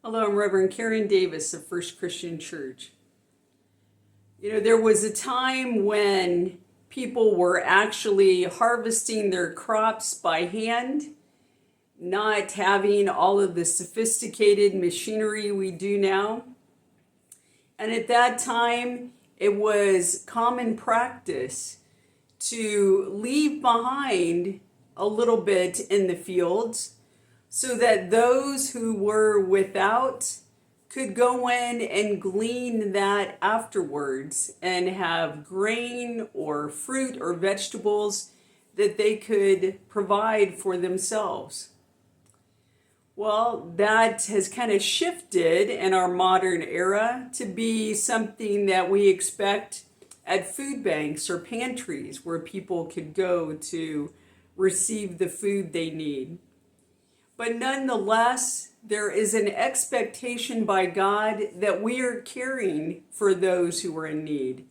Hello, I'm Reverend Karen Davis of First Christian Church. There was a time when people were actually harvesting their crops by hand, not having all of the sophisticated machinery we do now. And at that time, it was common practice to leave behind a little bit in the fields so that those who were without could go in and glean that afterwards and have grain or fruit or vegetables that they could provide for themselves. Well, that has kind of shifted in our modern era to be something that we expect at food banks or pantries where people could go to receive the food they need. But nonetheless, there is an expectation by God that we are caring for those who are in need.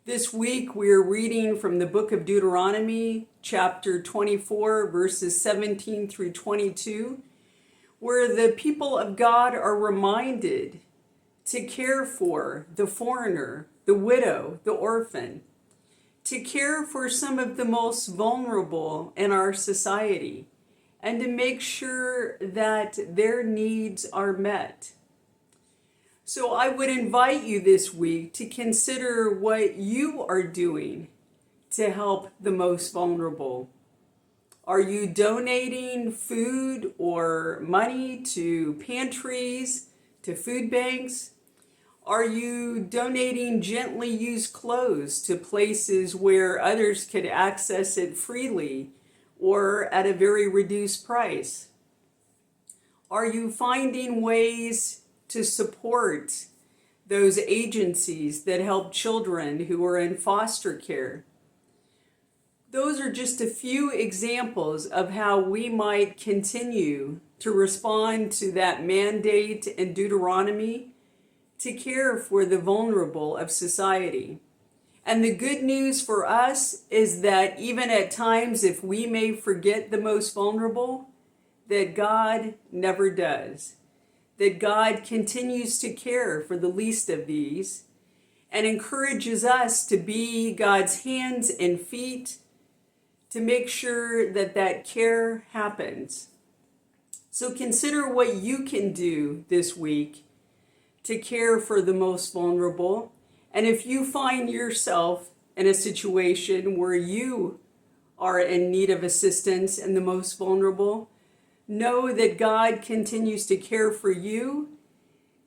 This week, we are reading from the book of Deuteronomy, chapter 24, verses 17 through 22, where the people of God are reminded to care for the foreigner, the widow, the orphan, to care for some of the most vulnerable in our society, and to make sure that their needs are met. So I would invite you this week to consider what you are doing to help the most vulnerable. Are you donating food or money to pantries, to food banks? Are you donating gently used clothes to places where others could access it freely or at a very reduced price? Are you finding ways to support those agencies that help children who are in foster care? Those are just a few examples of how we might continue to respond to that mandate in Deuteronomy to care for the vulnerable of society. And the good news for us is that even at times, if we may forget the most vulnerable, that God never does. That God continues to care for the least of these and encourages us to be God's hands and feet to make sure that that care happens. So consider what you can do this week to care for the most vulnerable. And if you find yourself in a situation where you are in need of assistance and the most vulnerable, know that God continues to care for you,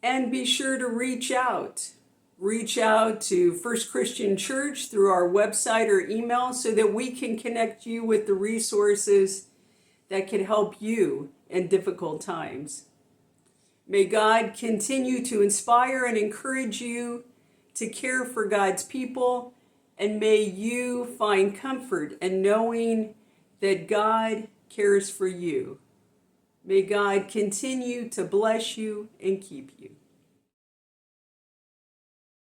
and be sure to reach out. Reach out to First Christian Church through our website or email so that we can connect you with the resources that can help you in difficult times. May God continue to inspire and encourage you to care for God's people, and may you find comfort in knowing that God cares for you. May God continue to bless you and keep you.